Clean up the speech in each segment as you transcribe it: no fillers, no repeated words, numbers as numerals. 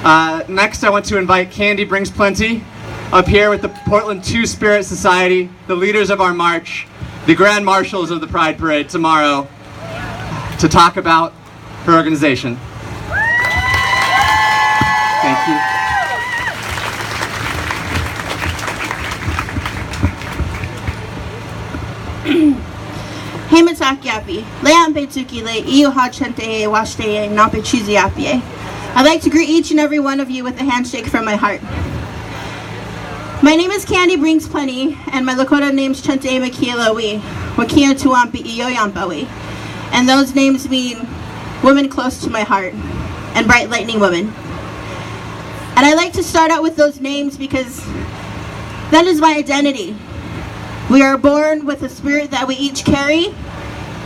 Next, I want to invite Candy Brings Plenty up here with the Portland TwoSpirit Society, the leaders of our march, the Grand Marshals of the Pride Parade tomorrow, to talk about her organization. Thank you. Hematakiapi, Leampe Tukile, Iuha Chente, Washte, Nape Chuziapie. I'd like to greet each and every one of you with a handshake from my heart. My name is Candy Brings Plenty, and my Lakota name's Chente Makilawi, Wakia Tuampi Iyoyampawi. And those names mean women close to my heart, and bright lightning women. And I like to start out with those names because that is my identity. We are born with a spirit that we each carry,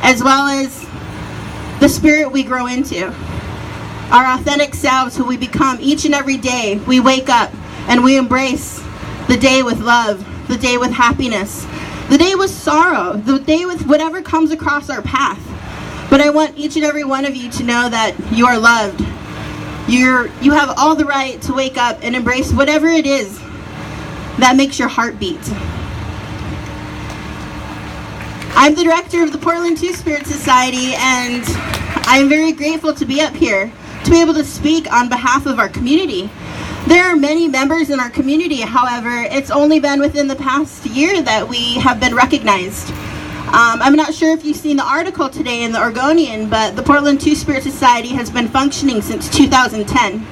as well as the spirit we grow into. Our authentic selves, who we become each and every day. We wake up and we embrace the day with love, the day with happiness, the day with sorrow, the day with whatever comes across our path. But I want each and every one of you to know that you are loved. You have all the right to wake up and embrace whatever it is that makes your heart beat. I'm the director of the Portland TwoSpirit Society, and I'm very grateful to be up here to be able to speak on behalf of our community. There are many members in our community, however, it's only been within the past year that we have been recognized. I'm not sure if you've seen the article today in the Oregonian, but the Portland TwoSpirit Society has been functioning since 2010.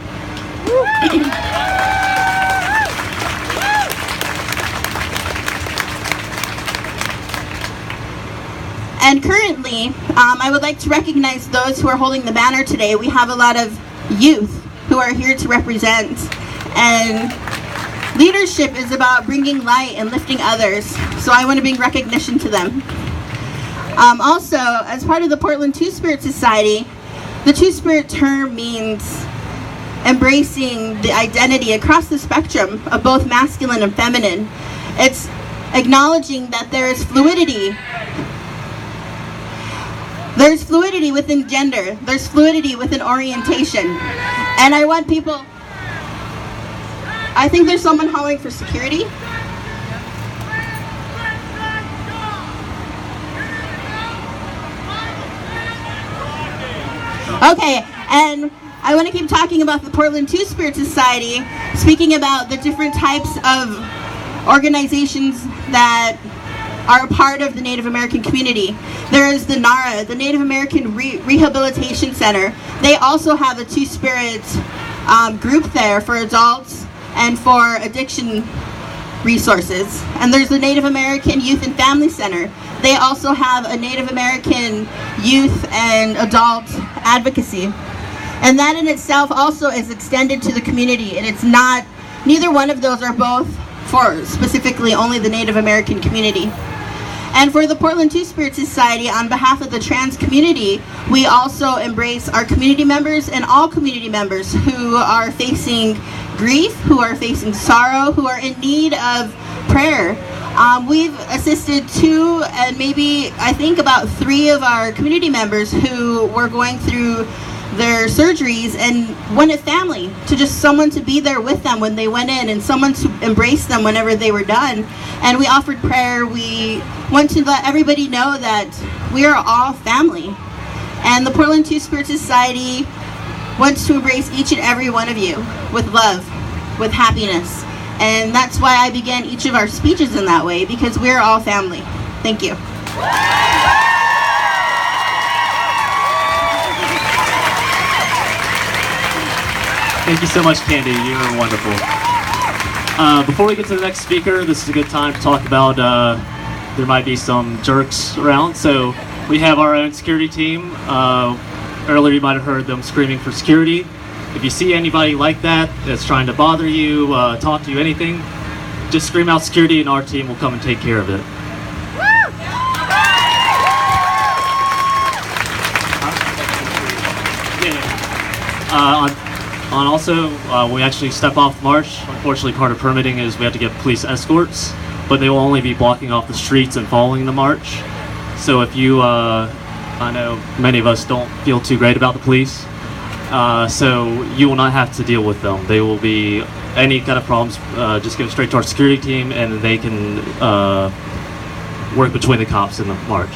And currently, I would like to recognize those who are holding the banner today. We have a lot of youth who are here to represent. And leadership is about bringing light and lifting others. So I want to bring recognition to them. Also, as part of the Portland TwoSpirit Society, the TwoSpirit term means embracing the identity across the spectrum of both masculine and feminine. It's acknowledging that there is fluidity. There's fluidity within gender. There's fluidity within orientation. And I want people... I think there's someone calling for security. Okay, and I want to keep talking about the Portland TwoSpirit Society, speaking about the different types of organizations that are a part of the Native American community. There is the NARA, the Native American Rehabilitation Center. They also have a TwoSpirit group there for adults and for addiction resources. And there's the Native American Youth and Family Center. They also have a Native American youth and adult advocacy. And that in itself also is extended to the community, and it's not, neither one of those are both for specifically only the Native American community. And for the Portland TwoSpirit Society, on behalf of the trans community, we also embrace our community members and all community members who are facing grief, who are facing sorrow, who are in need of prayer. We've assisted 2 and maybe I think about 3 of our community members who were going through their surgeries and wanted family, to just someone to be there with them when they went in and someone to embrace them whenever they were done. And we offered prayer. We want to let everybody know that we are all family. And the Portland TwoSpirit Society wants to embrace each and every one of you with love, with happiness. And that's why I began each of our speeches in that way, because we're all family. Thank you. Thank you so much, Candy. You are wonderful. Before we get to the next speaker, this is a good time to talk about there might be some jerks around. So we have our own security team. Earlier you might have heard them screaming for security. If you see anybody like that that's trying to bother you, talk to you, anything, just scream out security and our team will come and take care of it. We actually step off the march. Unfortunately, part of permitting is we have to get police escorts, but they will only be blocking off the streets and following the march. So if you, I know many of us don't feel too great about the police, so you will not have to deal with them. They will be, any kind of problems, just go straight to our security team, and they can work between the cops in the march.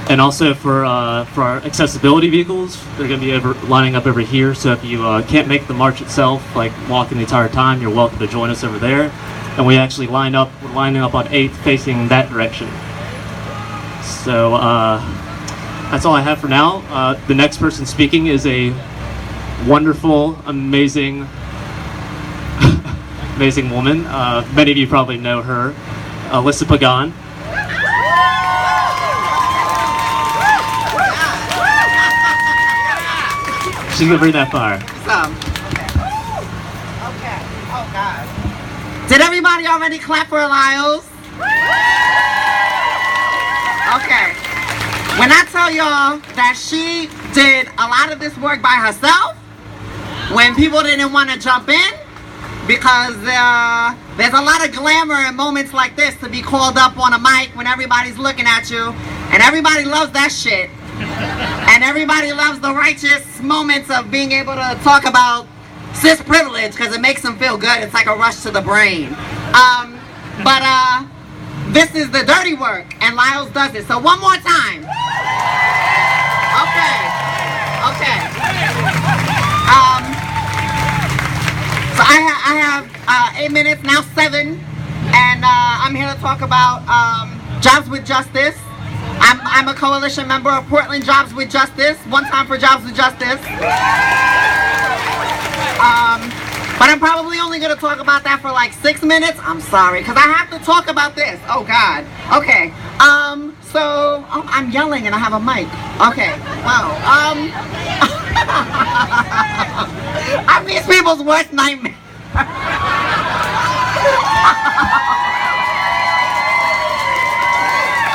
And also for our accessibility vehicles, they're going to be lining up over here. So if you can't make the march itself, like walking the entire time, you're welcome to join us over there. And we actually we're lining up on 8th facing that direction. So that's all I have for now. The next person speaking is a wonderful, amazing, amazing woman. Many of you probably know her, Alyssa Pagan. She's gonna bring that fire. Okay. Oh God. Did everybody already clap for Lyles? Okay. When I tell y'all that she did a lot of this work by herself, when people didn't want to jump in, because there's a lot of glamour in moments like this to be called up on a mic when everybody's looking at you, and everybody loves that shit. And everybody loves the righteous moments of being able to talk about cis privilege because it makes them feel good. It's like a rush to the brain. But this is the dirty work, and Lyles does it. So one more time. Okay. So I have 8 minutes, now 7, and I'm here to talk about Jobs with Justice. I'm a coalition member of Portland Jobs with Justice. One time for Jobs with Justice. But I'm probably only going to talk about that for like 6 minutes. I'm sorry, because I have to talk about this. Oh, God. Okay. I'm yelling and I have a mic. Okay. Wow. I'm these people's worst nightmare.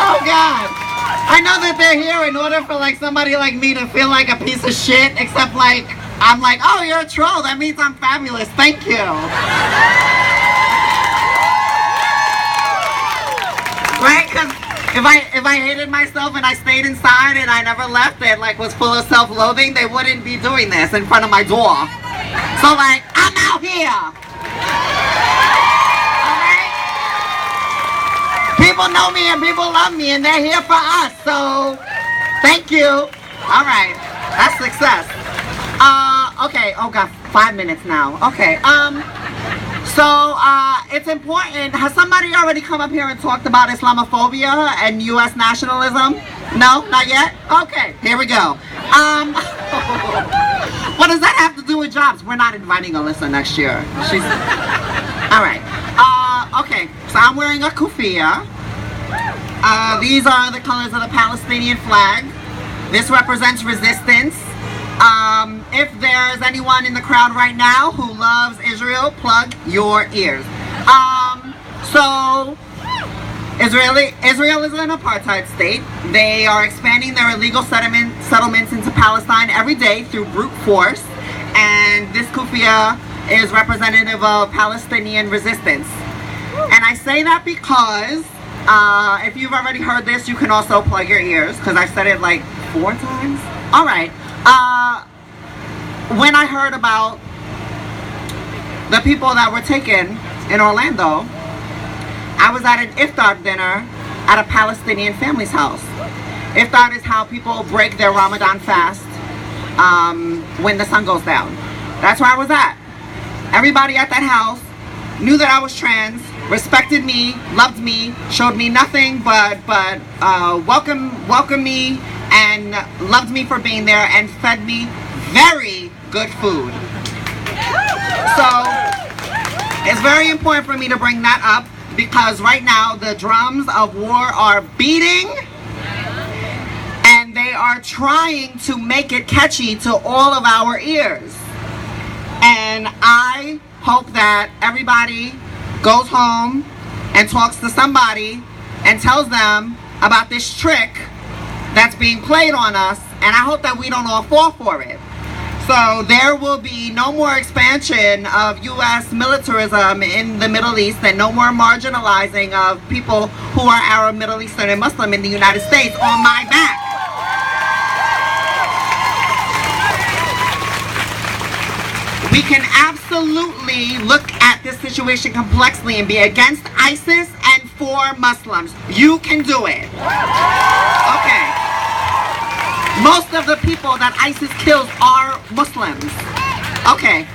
Oh, God. I know that they're here in order for like somebody like me to feel like a piece of shit, except like, I'm like, oh, you're a troll. That means I'm fabulous. Thank you. Right? Because if I hated myself and I stayed inside and I never left and like was full of self-loathing, they wouldn't be doing this in front of my door. So like, I'm out here. People know me and people love me and they're here for us, so thank you. All right, that's success. Okay, oh God, 5 minutes now. Okay, it's important. Has somebody already come up here and talked about Islamophobia and U.S. nationalism? No, not yet? Okay, here we go. What does that have to do with jobs? We're not inviting Alyssa next year. She's, all right. Okay, so I'm wearing a kufiya. These are the colors of the Palestinian flag. This represents resistance. If there's anyone in the crowd right now who loves Israel, plug your ears. Israel is an apartheid state. They are expanding their illegal settlements into Palestine every day through brute force. And this kufiya is representative of Palestinian resistance. And I say that because if you've already heard this, you can also plug your ears because I've said it like 4 times. All right. When I heard about the people that were taken in Orlando, I was at an iftar dinner at a Palestinian family's house. Iftar is how people break their Ramadan fast when the sun goes down. That's where I was at. Everybody at that house knew that I was trans, respected me, loved me, showed me nothing but welcomed me and loved me for being there and fed me very good food. So it's very important for me to bring that up because right now the drums of war are beating and they are trying to make it catchy to all of our ears. And I hope that everybody goes home and talks to somebody and tells them about this trick that's being played on us, and I hope that we don't all fall for it. So there will be no more expansion of U.S. militarism in the Middle East and no more marginalizing of people who are Arab, Middle Eastern, and Muslim in the United States on my back. We can absolutely look at this situation complexly and be against ISIS and for Muslims. You can do it. Okay. Most of the people that ISIS kills are Muslims. Okay.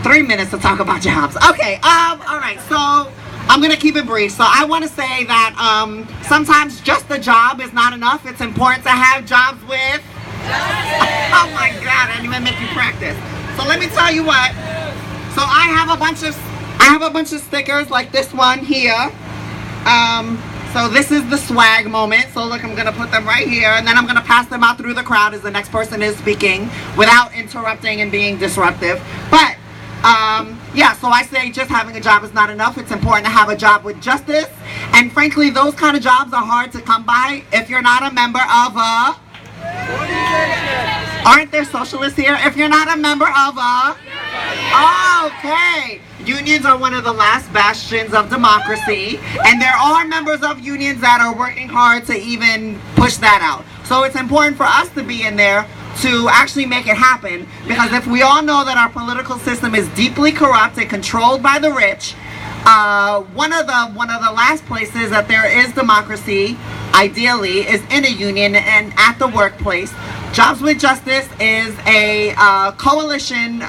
3 minutes to talk about jobs. Okay, all right, so I'm gonna keep it brief. So I wanna say that sometimes just a job is not enough. It's important to have jobs with oh my God, I didn't even make you practice. So let me tell you what. So I have a bunch of stickers like this one here. So this is the swag moment. So look, I'm gonna put them right here, and then I'm gonna pass them out through the crowd as the next person is speaking without interrupting and being disruptive. But yeah, so I say just having a job is not enough. It's important to have a job with justice. And frankly, those kind of jobs are hard to come by if you're not a member of a... Aren't there socialists here? If you're not a member of a... Okay. Unions are one of the last bastions of democracy. And there are members of unions that are working hard to even push that out. So it's important for us to be in there to actually make it happen, because if we all know that our political system is deeply corrupt and controlled by the rich, one of the last places that there is democracy, ideally, is in a union and at the workplace. Jobs with Justice is a coalition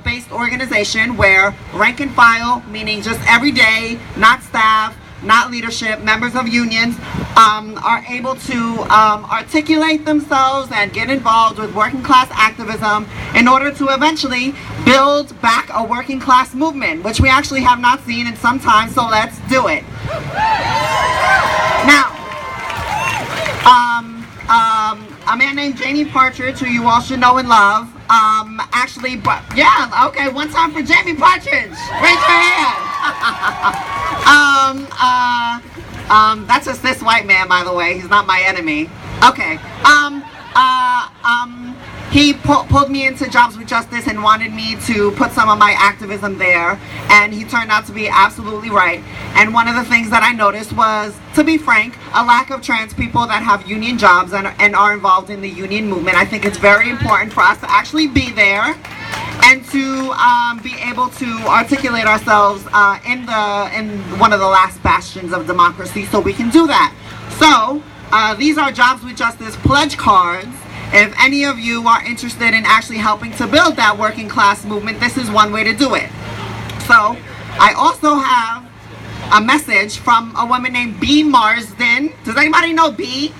based organization where rank and file, meaning just everyday, not staff, not leadership, members of unions, are able to articulate themselves and get involved with working class activism in order to eventually build back a working class movement, which we actually have not seen in some time, so let's do it. Now, a man named Jamie Partridge, who you all should know and love, actually, yeah, okay, one time for Jamie Partridge, raise your hand. That's a cis white man, by the way. He's not my enemy. Okay. He pulled me into Jobs with Justice and wanted me to put some of my activism there, and he turned out to be absolutely right. And one of the things that I noticed was, to be frank, a lack of trans people that have union jobs and are involved in the union movement. I think it's very important for us to actually be there and to be able to articulate ourselves in one of the last bastions of democracy, so we can do that. So these are Jobs with Justice pledge cards. If any of you are interested in actually helping to build that working class movement, this is one way to do it. So I also have a message from a woman named B. Marsden. Does anybody know B?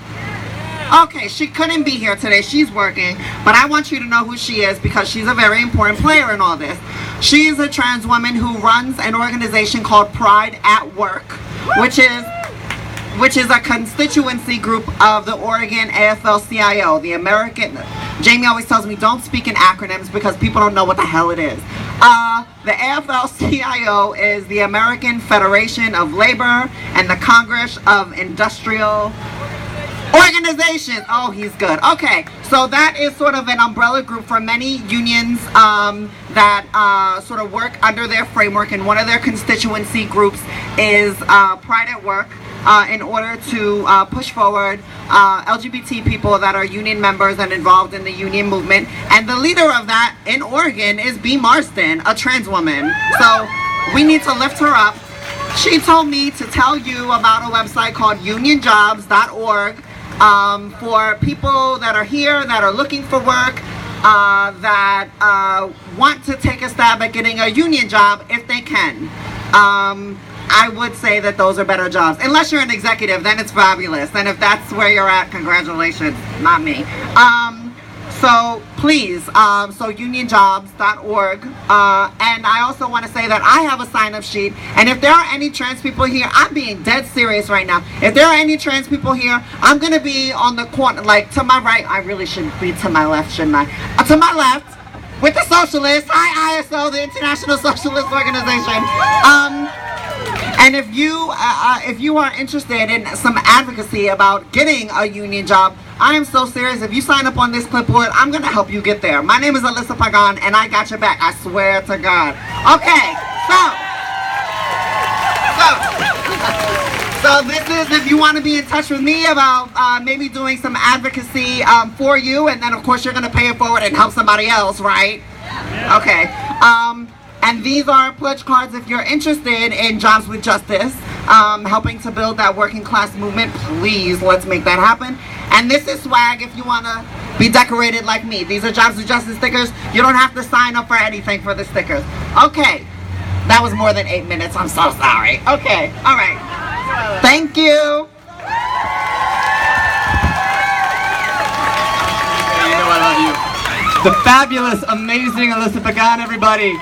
Okay, she couldn't be here today. She's working, but I want you to know who she is because she's a very important player in all this. She is a trans woman who runs an organization called Pride at Work, which is a constituency group of the Oregon AFL-CIO, the American... Jamie always tells me don't speak in acronyms because people don't know what the hell it is. The AFL-CIO is the American Federation of Labor and the Congress of Industrial Organizations. Oh, he's good. Okay, so that is sort of an umbrella group for many unions that sort of work under their framework, and one of their constituency groups is Pride at Work, in order to push forward LGBT people that are union members and involved in the union movement. And the leader of that in Oregon is B. Marsden, a trans woman. So we need to lift her up. She told me to tell you about a website called unionjobs.org for people that are here, that are looking for work, that want to take a stab at getting a union job if they can. I would say that those are better jobs. Unless you're an executive, then it's fabulous. And if that's where you're at, congratulations, not me. So please, so unionjobs.org. And I also want to say that I have a sign-up sheet. And if there are any trans people here, I'm being dead serious right now. If there are any trans people here, I'm going to be on the corner, like to my right. I really should be to my left, shouldn't I? To my left, with the socialists. Hi, ISO, the International Socialist Organization. And if you are interested in some advocacy about getting a union job, I am so serious. If you sign up on this clipboard, I'm going to help you get there. My name is Alyssa Pagan, and I got your back. I swear to God. Okay, so this is if you want to be in touch with me about maybe doing some advocacy for you, and then of course you're going to pay it forward and help somebody else, right? Okay. And these are pledge cards if you're interested in Jobs with Justice, helping to build that working class movement. Please, let's make that happen. And this is swag if you want to be decorated like me. These are Jobs with Justice stickers. You don't have to sign up for anything for the stickers. Okay. That was more than 8 minutes. I'm so sorry. Okay. All right. Thank you. You know I love you. The fabulous, amazing Alyssa Pagan, everybody.